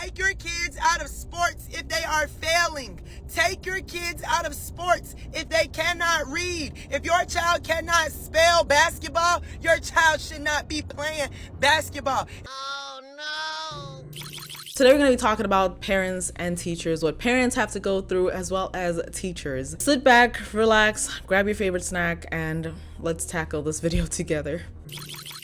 Take your kids out of sports if they are failing. Take your kids out of sports if they cannot read. If your child cannot spell basketball, your child should not be playing basketball. Oh no! Today we're going to be talking about parents and teachers, what parents have to go through as well as teachers. Sit back, relax, grab your favorite snack, and let's tackle this video together.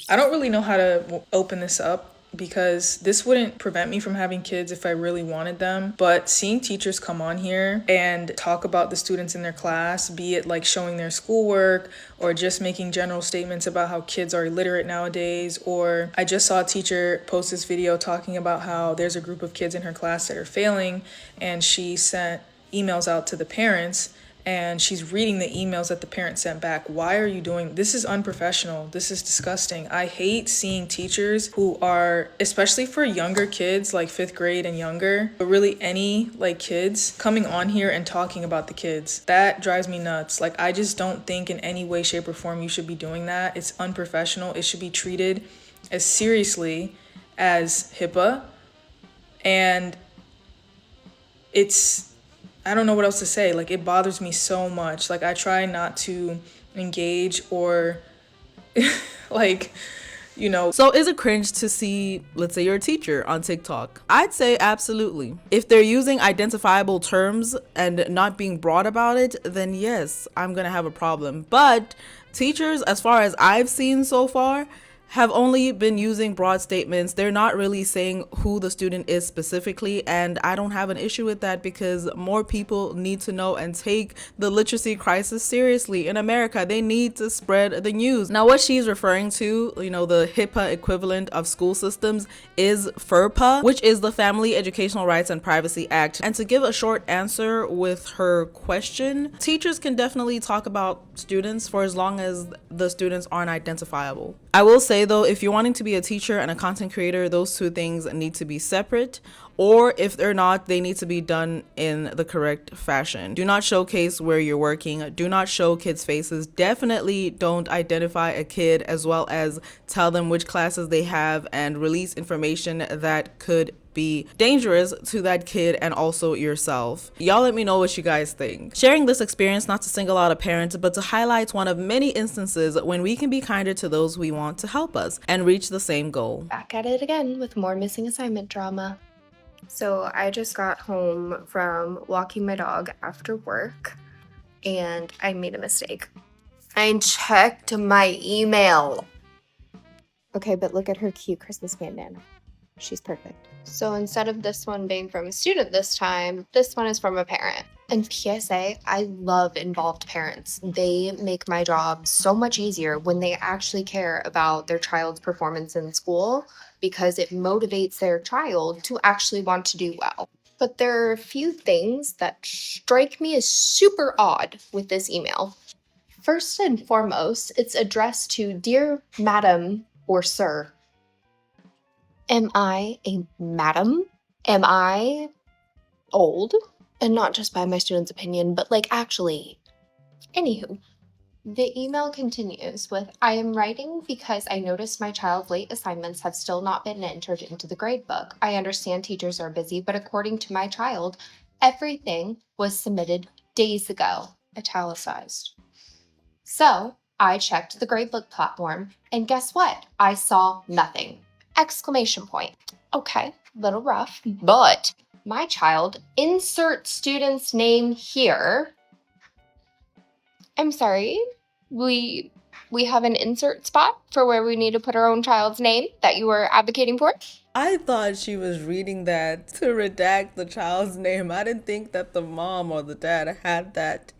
I don't really know how to open this up because this wouldn't prevent me from having kids if I really wanted them. But seeing teachers come on here and talk about the students in their class, be it like showing their schoolwork or just making general statements about how kids are illiterate nowadays, or I just saw a teacher post this video talking about how there's a group of kids in her class that are failing and she sent emails out to the parents and she's reading the emails that the parents sent back. Why are you doing this? Is unprofessional. This is disgusting. I hate seeing teachers who are, especially for younger kids like 5th grade and younger, but really any like kids coming on here and talking about the kids. That drives me nuts. Like, I just don't think in any way, shape, or form you should be doing that. It's unprofessional. It should be treated as seriously as HIPAA, and I don't know what else to say. Like, it bothers me so much. Like, I try not to engage or like, you know. So is it cringe to see, let's say you're a teacher on TikTok? I'd say absolutely. If they're using identifiable terms and not being broad about it, then yes, I'm gonna have a problem. But teachers, as far as I've seen so far, have only been using broad statements. They're not really saying who the student is specifically, and I don't have an issue with that because more people need to know and take the literacy crisis seriously in America. They need to spread the news. Now, what she's referring to, the HIPAA equivalent of school systems, is FERPA, which is the Family Educational Rights and Privacy Act. And to give a short answer with her question, teachers can definitely talk about students for as long as the students aren't identifiable. I will say though, if you're wanting to be a teacher and a content creator, those two things need to be separate, or if they're not, they need to be done in the correct fashion. Do not showcase where you're working. Do not show kids' faces. Definitely don't identify a kid, as well as tell them which classes they have and release information that could be dangerous to that kid and also yourself. Y'all let me know what you guys think. Sharing this experience not to single out a parent, but to highlight one of many instances when we can be kinder to those we want to help us and reach the same goal. Back at it again with more missing assignment drama. So I just got home from walking my dog after work and I made a mistake. I checked my email. Okay, but look at her cute Christmas bandana. She's perfect. So instead of this one being from a student this time, this one is from a parent. And PSA, I love involved parents. They make my job so much easier when they actually care about their child's performance in school, because it motivates their child to actually want to do well. But there are a few things that strike me as super odd with this email. First and foremost, it's addressed to Dear Madam or Sir. Am I a madam? Am I old? And not just by my student's opinion, but like actually. Anywho, the email continues with, I am writing because I noticed my child's late assignments have still not been entered into the gradebook. I understand teachers are busy, but according to my child, everything was submitted days ago, italicized. So I checked the gradebook platform and guess what? I saw nothing. Exclamation point. Okay, little rough, but my child, insert student's name here. I'm sorry, we have an insert spot for where we need to put our own child's name that you were advocating for? I thought she was reading that to redact the child's name. I didn't think that the mom or the dad had that.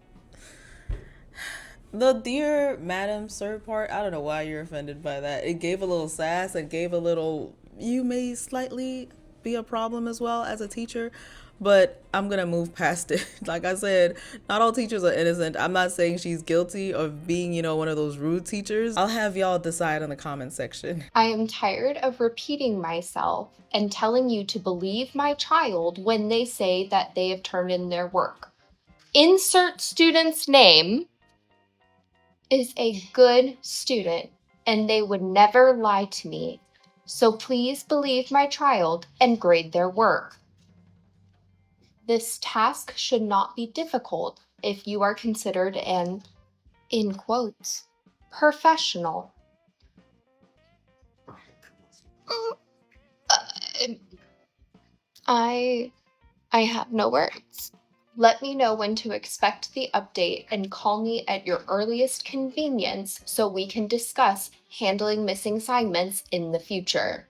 The Dear Madam Sir part, I don't know why you're offended by that. It gave a little sass. It gave a little, you may slightly be a problem as well as a teacher, but I'm gonna move past it. Like I said, not all teachers are innocent. I'm not saying she's guilty of being, one of those rude teachers. I'll have y'all decide in the comment section. I am tired of repeating myself and telling you to believe my child when they say that they have turned in their work. Insert student's name is a good student and they would never lie to me. So please believe my child and grade their work. This task should not be difficult if you are considered an, in quotes, professional. I have no words. Let me know when to expect the update and call me at your earliest convenience so we can discuss handling missing assignments in the future.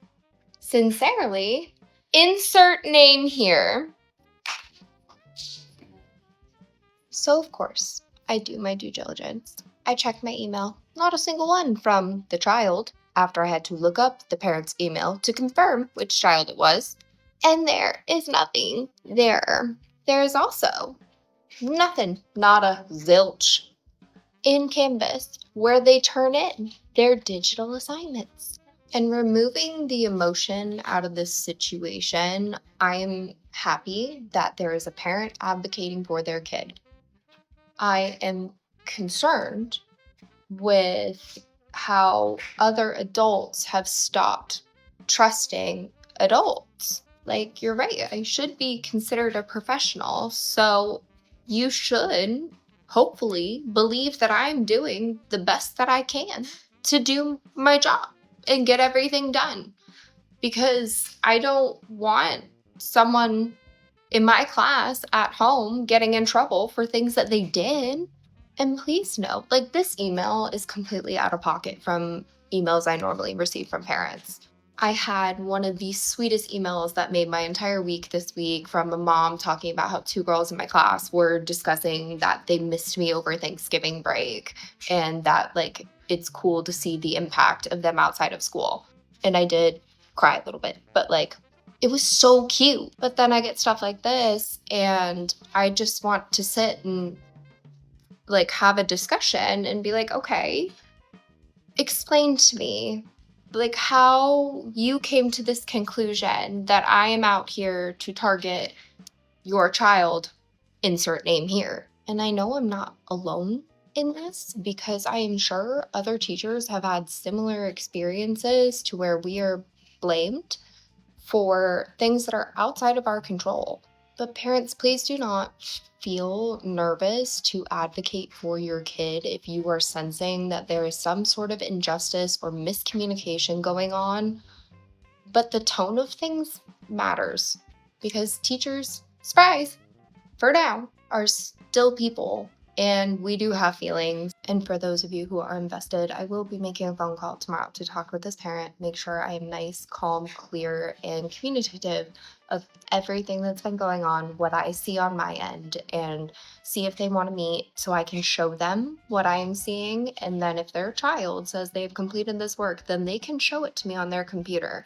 Sincerely, insert name here. So, of course, I do my due diligence. I check my email, not a single one from the child, after I had to look up the parent's email to confirm which child it was. And there is nothing there. There is also nothing, not a zilch, in Canvas where they turn in their digital assignments. And removing the emotion out of this situation, I'm happy that there is a parent advocating for their kid. I am concerned with how other adults have stopped trusting adults. Like, you're right, I should be considered a professional. So you should hopefully believe that I'm doing the best that I can to do my job and get everything done. Because I don't want someone in my class at home getting in trouble for things that they did. And please know, like, this email is completely out of pocket from emails I normally receive from parents. I had one of the sweetest emails that made my entire week this week from a mom talking about how 2 girls in my class were discussing that they missed me over Thanksgiving break and that, like, it's cool to see the impact of them outside of school. And I did cry a little bit, but like, it was so cute. But then I get stuff like this and I just want to sit and like have a discussion and be like, okay, explain to me like how you came to this conclusion that I am out here to target your child, insert name here. And I know I'm not alone in this because I am sure other teachers have had similar experiences to where we are blamed for things that are outside of our control. But parents, please do not feel nervous to advocate for your kid if you are sensing that there is some sort of injustice or miscommunication going on. But the tone of things matters because teachers, surprise, for now, are still people and we do have feelings. And for those of you who are invested, I will be making a phone call tomorrow to talk with this parent, make sure I am nice, calm, clear, and communicative of everything that's been going on, what I see on my end, and see if they want to meet so I can show them what I am seeing. And then if their child says they've completed this work, then they can show it to me on their computer.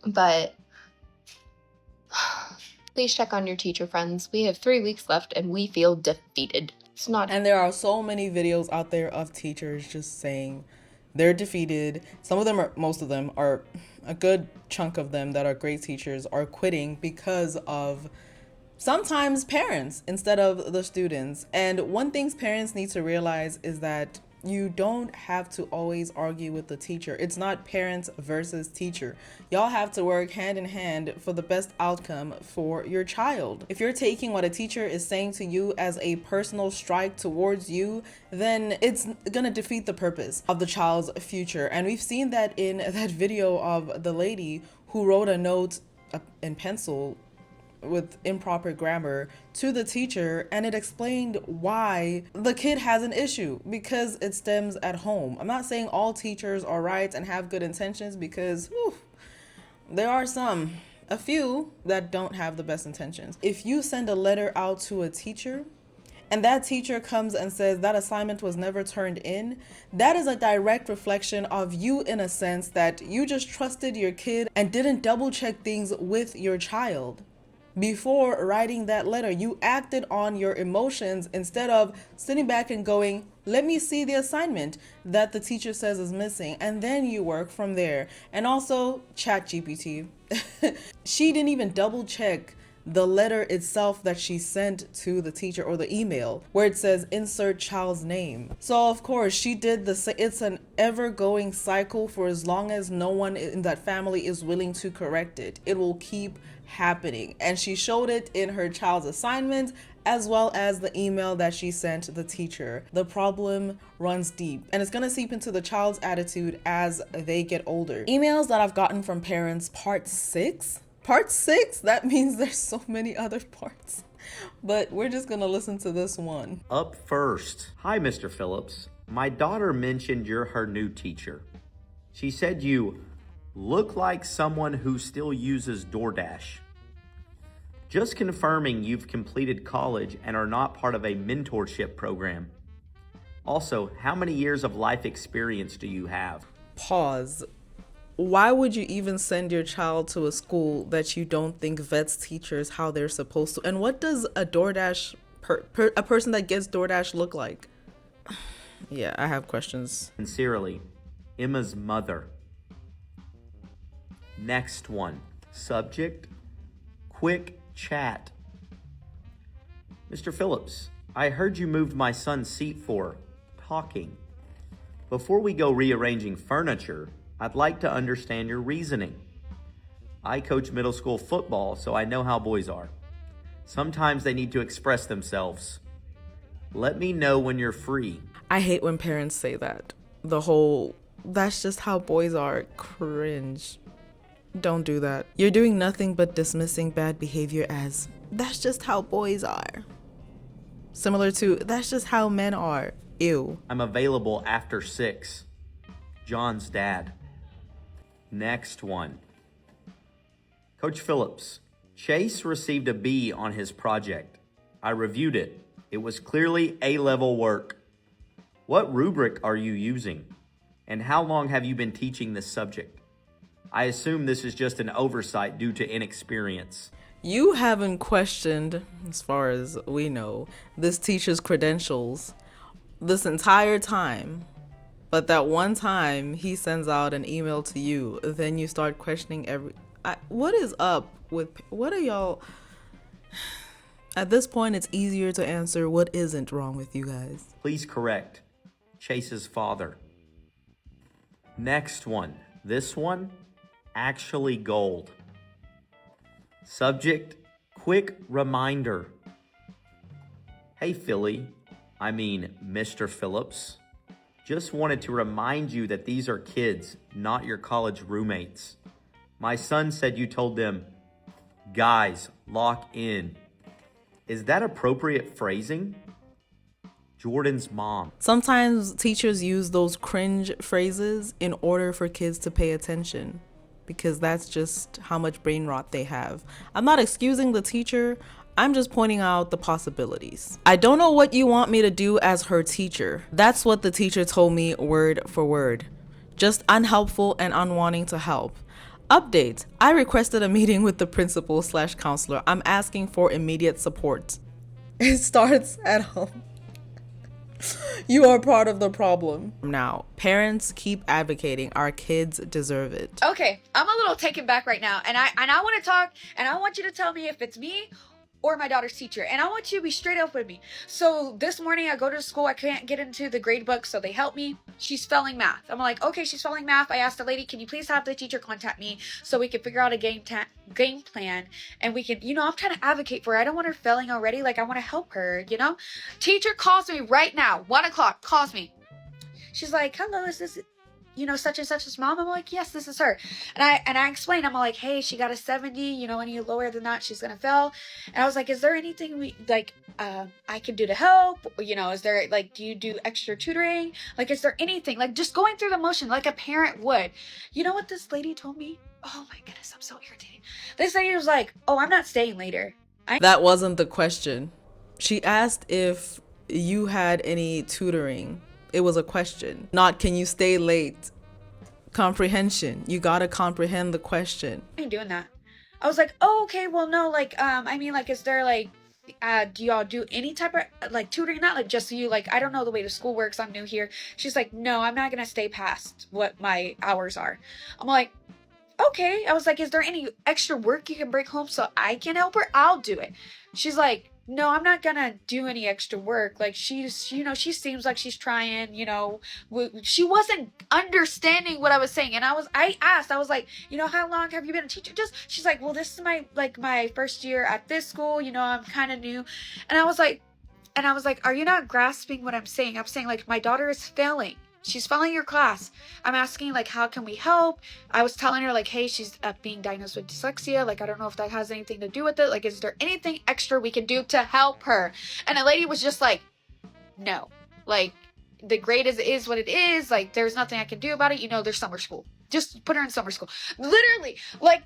But please check on your teacher friends. We have 3 weeks left and we feel defeated. It's not. And there are so many videos out there of teachers just saying they're defeated. Some of them are, most of them are, a good chunk of them that are great teachers are quitting because of sometimes parents instead of the students. And one thing parents need to realize is that you don't have to always argue with the teacher. It's not parents versus teacher. Y'all have to work hand in hand for the best outcome for your child. If you're taking what a teacher is saying to you as a personal strike towards you, then it's gonna defeat the purpose of the child's future. And we've seen that in that video of the lady who wrote a note in pencil with improper grammar to the teacher, and it explained why the kid has an issue because it stems at home. I'm not saying all teachers are right and have good intentions because there are a few that don't have the best intentions. If you send a letter out to a teacher and that teacher comes and says that assignment was never turned in, that is a direct reflection of you in a sense that you just trusted your kid and didn't double check things with your child. Before writing that letter, you acted on your emotions instead of sitting back and going, let me see the assignment that the teacher says is missing, and then you work from there. And also, ChatGPT. She didn't even double check the letter itself that she sent to the teacher, or the email, where it says insert child's name. So of course she did it's an ever going cycle. For as long as no one in that family is willing to correct it, it will keep happening. And she showed it in her child's assignments, as well as the email that she sent the teacher. The problem runs deep, and it's gonna seep into the child's attitude as they get older. Emails that I've gotten from parents, part 6? Part 6? That means there's so many other parts. But we're just gonna listen to this one. Up first. Hi, Mr. Phillips. My daughter mentioned you're her new teacher. She said you look like someone who still uses DoorDash. Just confirming you've completed college and are not part of a mentorship program. Also, how many years of life experience do you have? Pause. Why would you even send your child to a school that you don't think vets teachers how they're supposed to? And what does a DoorDash, a person that gets DoorDash look like? Yeah, I have questions. Sincerely, Emma's mother. Next one. Subject, quick chat. Mr. Phillips, I heard you moved my son's seat for talking. Before we go rearranging furniture, I'd like to understand your reasoning. I coach middle school football, so I know how boys are. Sometimes they need to express themselves. Let me know when you're free. I hate when parents say that. The whole, that's just how boys are, cringe. Don't do that. You're doing nothing but dismissing bad behavior as, that's just how boys are. Similar to, that's just how men are. Ew. I'm available after 6. John's dad. Next one. Coach Phillips, Chase received a B on his project. I reviewed it. It was clearly A-level work. What rubric are you using? And how long have you been teaching this subject? I assume this is just an oversight due to inexperience. You haven't questioned, as far as we know, this teacher's credentials this entire time. But that one time he sends out an email to you, then you start questioning what is up with, what are y'all? At this point, it's easier to answer what isn't wrong with you guys. Please correct Chase's father. Next one. This one, actually gold. Subject, quick reminder. Hey, Mr. Phillips. Just wanted to remind you that these are kids, not your college roommates. My son said you told them, guys, lock in. Is that appropriate phrasing? Jordan's mom. Sometimes teachers use those cringe phrases in order for kids to pay attention, because that's just how much brain rot they have. I'm not excusing the teacher. I'm just pointing out the possibilities. I don't know what you want me to do as her teacher. That's what the teacher told me word for word. Just unhelpful and unwanting to help. Update. I requested a meeting with the principal/counselor. I'm asking for immediate support. It starts at home. You are part of the problem. Now, parents keep advocating. Our kids deserve it. Okay, I'm a little taken back right now, and I want to talk, and I want you to tell me if it's me or my daughter's teacher, and I want you to be straight up with me. So this morning I go to school, I can't get into the grade book, so they help me. She's failing math. I'm like, okay, she's failing math. I asked the lady, can you please have the teacher contact me so we can figure out a game plan, and we can, I'm trying to advocate for her. I don't want her failing already. Like, I want to help her, Teacher calls me right now, 1:00, calls me. She's like, hello, is this such and such's mom? I'm like, yes, this is her. And I explained, I'm like, hey, she got a 70, any lower than that, she's gonna fail. And I was like, is there anything I can do to help? Is there, do you do extra tutoring? Is there anything, just going through the motion like a parent would? You know what this lady told me? Oh my goodness, I'm so irritated. This lady was like, oh, I'm not staying later. That wasn't the question. She asked if you had any tutoring. It was a question, not can you stay late. Comprehension. You gotta comprehend the question. I ain't doing that. I was like, oh, okay, well, no, is there do y'all do any type of tutoring? Not just so you I don't know the way the school works. I'm new here. She's like, no, I'm not gonna stay past what my hours are. I'm like, okay. I was like, is there any extra work you can bring home so I can help her? I'll do it. She's like, no, I'm not gonna do any extra work. Like, she's, she seems like she's trying, she wasn't understanding what I was saying. And I asked, I was like, how long have you been a teacher? She's like, well, this is my first year at this school, I'm kind of new. And I was like, are you not grasping what I'm saying? I'm saying, like, my daughter is failing. She's failing your class. I'm asking, like, how can we help? I was telling her, like, hey, she's being diagnosed with dyslexia. Like, I don't know if that has anything to do with it. Like, is there anything extra we can do to help her? And the lady was just like, no. Like, the grade is what it is. Like, there's nothing I can do about it. There's summer school. Just put her in summer school. Literally, like,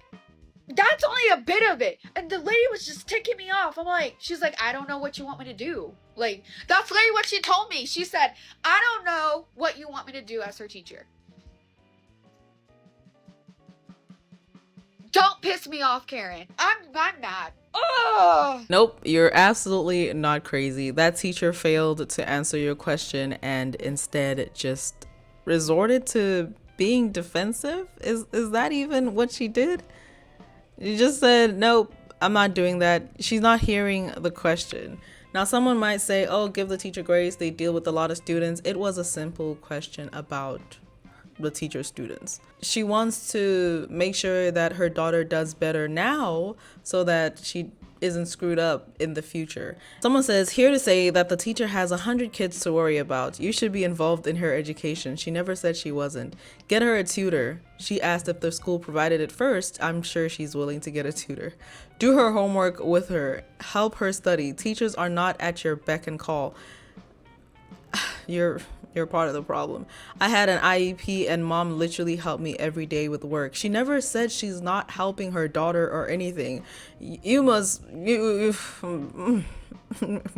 that's only a bit of it. And the lady was just ticking me off. She's like, I don't know what you want me to do. Like, that's literally what she told me. She said, I don't know what you want me to do as her teacher. Don't piss me off, Karen. I'm mad. Oh. Nope, you're absolutely not crazy. That teacher failed to answer your question and instead just resorted to being defensive. Is that even what she did? You just said, nope, I'm not doing that. She's not hearing the question. Now, someone might say, oh, give the teacher grace. They deal with a lot of students. It was a simple question about the teacher's students. She wants to make sure that her daughter does better now so that she isn't screwed up in the future. Someone says, here to say that the teacher has 100 kids to worry about. You should be involved in her education. She never said she wasn't. Get her a tutor. She asked if the school provided it first. I'm sure she's willing to get a tutor. Do her homework with her. Help her study. Teachers are not at your beck and call. You're part of the problem. I had an IEP and mom literally helped me every day with work. She never said she's not helping her daughter or anything. I'm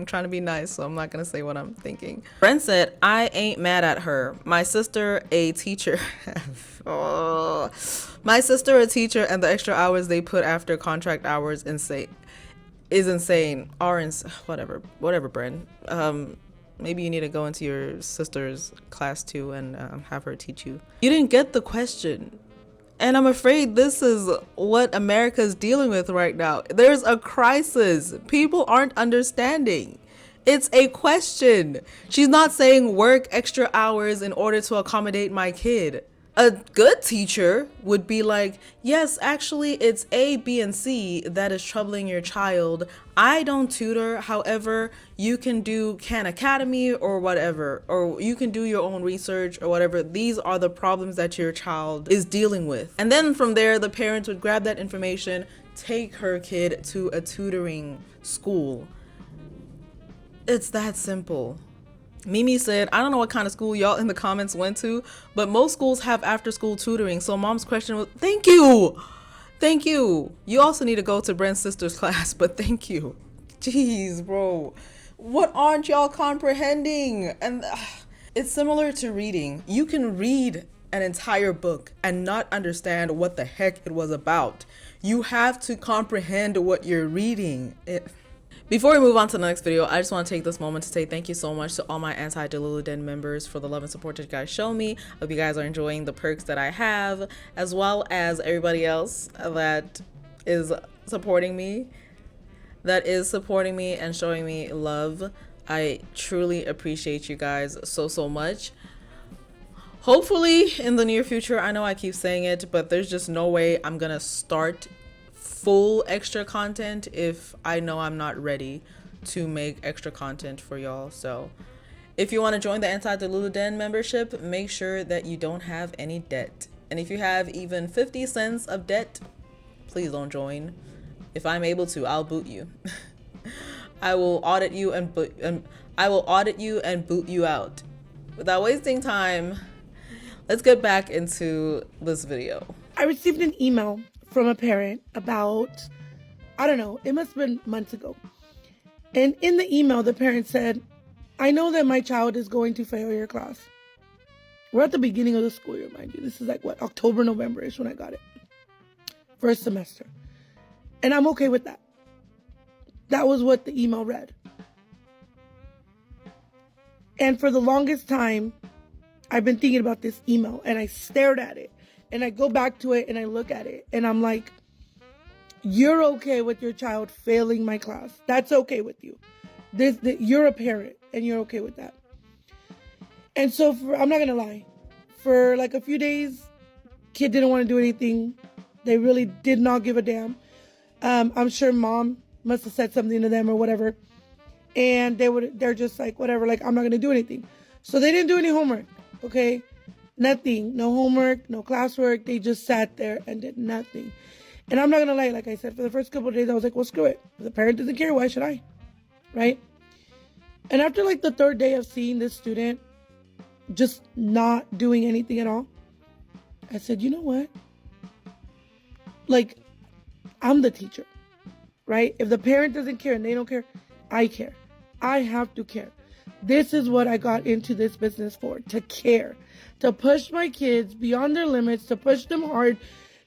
trying to be nice, so I'm not gonna say what I'm thinking. Brent said, I ain't mad at her. My sister, a teacher. My sister, a teacher, and the extra hours they put after contract hours is insane. Whatever, Brent. Maybe you need to go into your sister's class too and have her teach you. You didn't get the question. And I'm afraid this is what America's dealing with right now. There's a crisis. People aren't understanding. It's a question. She's not saying work extra hours in order to accommodate my kid. A good teacher would be like, yes, actually it's A, B, and C that is troubling your child. I don't tutor. However, you can do Khan Academy or whatever, or you can do your own research or whatever. These are the problems that your child is dealing with. And then from there, the parents would grab that information, take her kid to a tutoring school. It's that simple. Mimi said, I don't know what kind of school y'all in the comments went to, but most schools have after school tutoring. So mom's question was, thank you. Thank you. You also need to go to Brent's sister's class, but thank you. Jeez, bro. What aren't y'all comprehending? And it's similar to reading. You can read an entire book and not understand what the heck it was about. You have to comprehend what you're reading. Before we move on to the next video, I just want to take this moment to say thank you so much to all my Anti-Delulu Den members for the love and support that you guys show me. I hope you guys are enjoying the perks that I have, as well as everybody else that is supporting me, and showing me love. I truly appreciate you guys so much. Hopefully in the near future, I know I keep saying it, but there's just no way I'm gonna start full extra content if I know I'm not ready to make extra content for y'all. So if you want to join the Anti-Delulu Den membership, make sure that you don't have any debt. And if you have even 50 cents of debt, please don't join. If I'm able to, I'll boot you. I will audit you and boot you out. Without wasting time, let's get back into this video. I received an email from a parent about, I don't know, it must have been months ago. And in the email, the parent said, I know that my child is going to fail your class. We're at the beginning of the school year, mind you. This is like, October, November-ish when I got it. First semester. And I'm okay with that. That was what the email read. And for the longest time, I've been thinking about this email and I stared at it And I go back to it and I look at it and I'm like, you're okay with your child failing my class. That's okay with you. You're a parent and you're okay with that. And so I'm not going to lie. For like a few days, kid didn't want to do anything. They really did not give a damn. I'm sure mom must have said something to them or whatever. And they're just like, whatever, like, I'm not going to do anything. So they didn't do any homework, okay? Nothing, no homework, no classwork. They just sat there and did nothing. And I'm not going to lie, like I said, for the first couple of days, I was like, well, screw it. If the parent doesn't care, why should I? Right? And after like the third day of seeing this student just not doing anything at all, I said, you know what? Like, I'm the teacher, right? If the parent doesn't care and they don't care, I care. I have to care. This is what I got into this business for, to care, to push my kids beyond their limits, to push them hard,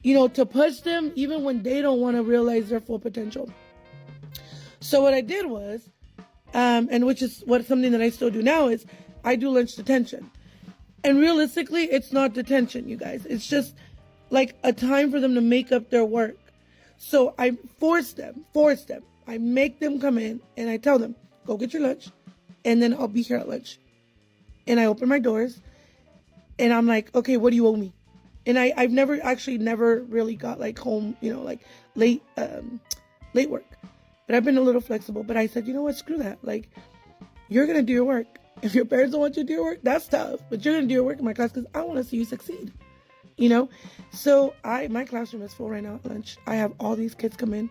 to push them even when they don't want to realize their full potential. So what I did was, and which is something that I still do now, is I do lunch detention. And realistically, it's not detention, you guys. It's just like a time for them to make up their work. So I force them. I make them come in and I tell them, go get your lunch and then I'll be here at lunch. And I open my doors and I'm like, okay, what do you owe me? And I've never really got like home, like late work. But I've been a little flexible. But I said, you know what, screw that. Like, you're going to do your work. If your parents don't want you to do your work, that's tough. But you're going to do your work in my class because I want to see you succeed. So my classroom is full right now at lunch. I have all these kids come in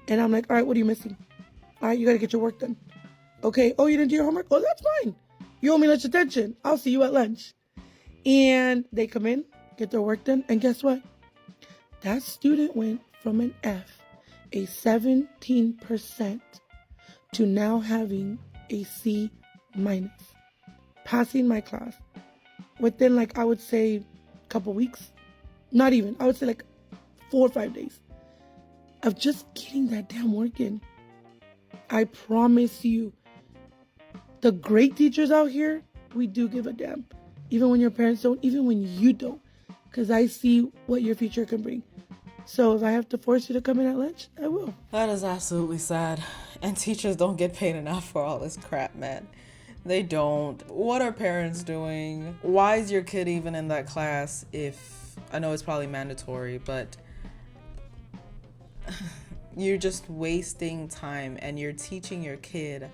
and I'm like, all right, what are you missing? All right, you got to get your work done. Okay. Oh, you didn't do your homework? Oh, that's fine. You owe me lunch attention. I'll see you at lunch. And they come in, get their work done. And guess what? That student went from an F, a 17%, to now having a C-, passing my class within, like, I would say a couple weeks. Not even. I would say like 4 or 5 days of just getting that damn work in. I promise you, the great teachers out here, we do give a damn. Even when your parents don't, even when you don't. Because I see what your future can bring. So if I have to force you to come in at lunch, I will. That is absolutely sad. And teachers don't get paid enough for all this crap, man. They don't. What are parents doing? Why is your kid even in that class if, I know it's probably mandatory, but you're just wasting time and you're teaching your kid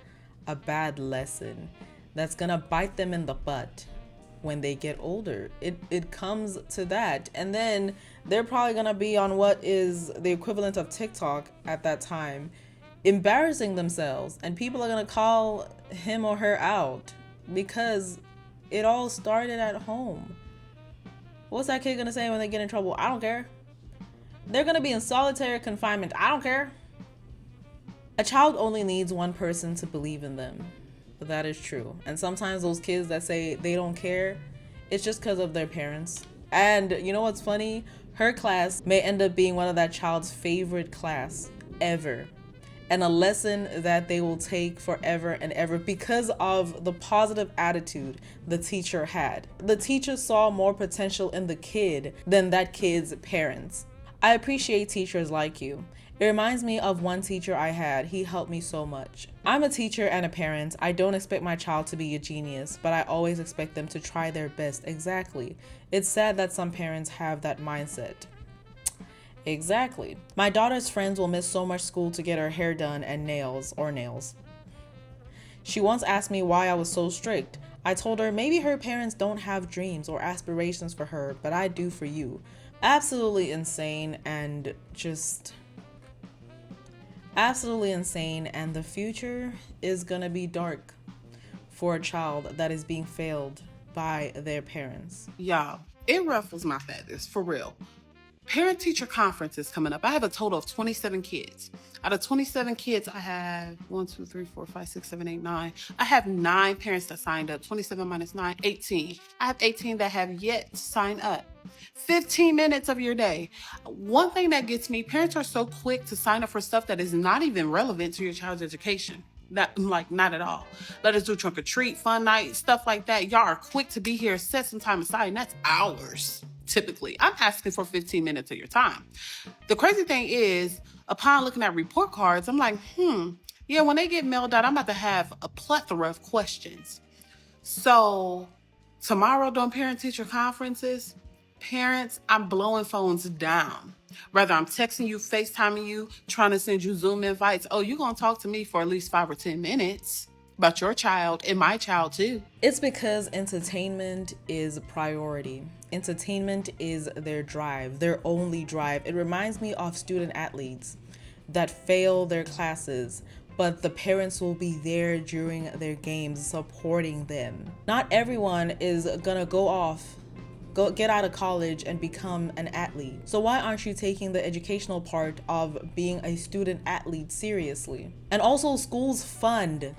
a bad lesson that's gonna bite them in the butt when they get older. It comes to that. And then they're probably gonna be on what is the equivalent of TikTok at that time, embarrassing themselves, and people are gonna call him or her out because it all started at home. What's that kid gonna say when they get in trouble? I don't care. They're gonna be in solitary confinement. I don't care. A child only needs one person to believe in them. But that is true. And sometimes those kids that say they don't care, it's just because of their parents. And you know what's funny? Her class may end up being one of that child's favorite class ever. And a lesson that they will take forever and ever because of the positive attitude the teacher had. The teacher saw more potential in the kid than that kid's parents. I appreciate teachers like you. It reminds me of one teacher I had. He helped me so much. I'm a teacher and a parent. I don't expect my child to be a genius, but I always expect them to try their best. Exactly. It's sad that some parents have that mindset. Exactly. My daughter's friends will miss so much school to get her hair done and nails. She once asked me why I was so strict. I told her maybe her parents don't have dreams or aspirations for her, but I do for you. Absolutely insane and just... absolutely insane, and the future is gonna be dark for a child that is being failed by their parents. Y'all, it ruffles my feathers, for real. Parent-teacher conference is coming up. I have a total of 27 kids. Out of 27 kids, I have 1, 2, 3, 4, 5, 6, 7, 8, 9. I have 9 parents that signed up. 27 minus 9, 18. I have 18 that have yet to sign up. 15 minutes of your day. One thing that gets me, parents are so quick to sign up for stuff that is not even relevant to your child's education. Not at all. Let us do trunk or treat, fun night, stuff like that. Y'all are quick to be here, set some time aside, and that's hours. typically. I'm asking for 15 minutes of your time. The crazy thing is, upon looking at report cards, I'm like, yeah, when they get mailed out, I'm about to have a plethora of questions. So tomorrow during parent-teacher conferences, parents, I'm blowing phones down. Whether I'm texting you, FaceTiming you, trying to send you Zoom invites, oh, you're going to talk to me for at least 5 or 10 minutes about your child and my child too. It's because entertainment is priority. Entertainment is their drive, their only drive. It reminds me of student athletes that fail their classes, but the parents will be there during their games supporting them. Not everyone is gonna get out of college and become an athlete. So why aren't you taking the educational part of being a student athlete seriously? And also, schools fund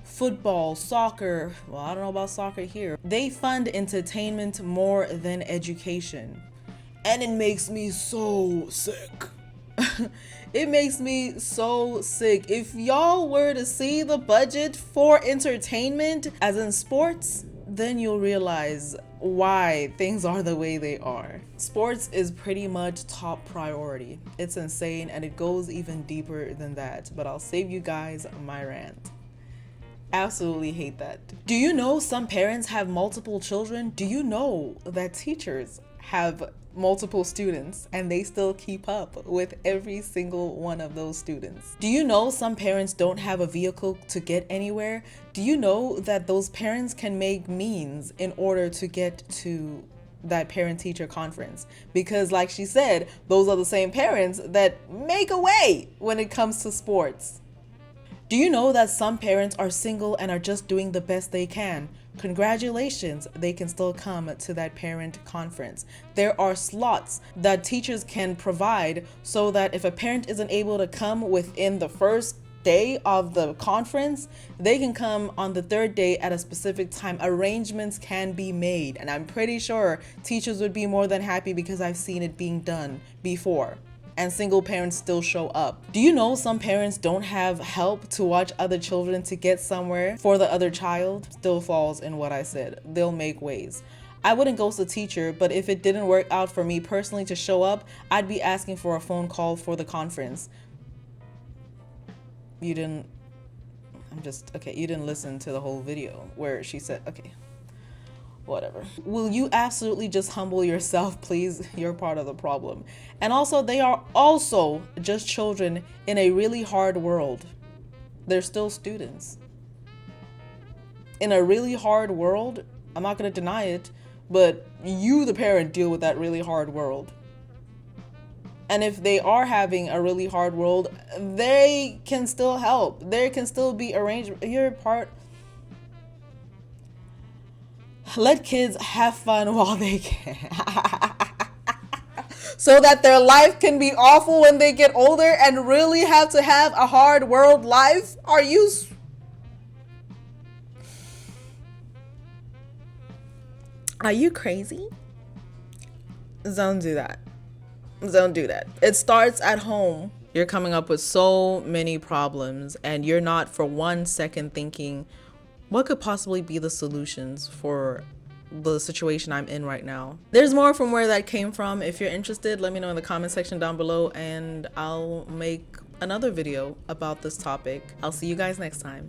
football, soccer. Well, I don't know about soccer here. They fund entertainment more than education. And it makes me so sick. It makes me so sick. If y'all were to see the budget for entertainment, as in sports, then you'll realize why things are the way they are. Sports is pretty much top priority. It's insane, and it goes even deeper than that, but I'll save you guys my rant. Absolutely hate that. Do you know some parents have multiple children? Do you know that teachers have multiple students and they still keep up with every single one of those students? Do you know some parents don't have a vehicle to get anywhere? Do you know that those parents can make means in order to get to that parent-teacher conference? Because like she said, those are the same parents that make a way when it comes to sports. Do you know that some parents are single and are just doing the best they can? Congratulations, they can still come to that parent conference. There are slots that teachers can provide so that if a parent isn't able to come within the first day of the conference, they can come on the third day at a specific time. Arrangements can be made, and I'm pretty sure teachers would be more than happy because I've seen it being done before. And single parents still show up. Do you know some parents don't have help to watch other children to get somewhere for the other child? Still falls in what I said. They'll make ways. I wouldn't ghost a teacher, but if it didn't work out for me personally to show up, I'd be asking for a phone call for the conference. You didn't listen to the whole video where she said, okay. Whatever. Will you absolutely just humble yourself, please? You're part of the problem. And also, they are also just children in a really hard world. They're still students. In a really hard world, I'm not going to deny it, but you, the parent, deal with that really hard world. And if they are having a really hard world, they can still help. There can still be arrangement. You're part. Let kids have fun while they can. So that their life can be awful when they get older and really have to have a hard world life? Are you crazy? Don't do that. Don't do that. It starts at home. You're coming up with so many problems and you're not for 1 second thinking, what could possibly be the solutions for the situation I'm in right now? There's more from where that came from. If you're interested, let me know in the comment section down below and I'll make another video about this topic. I'll see you guys next time.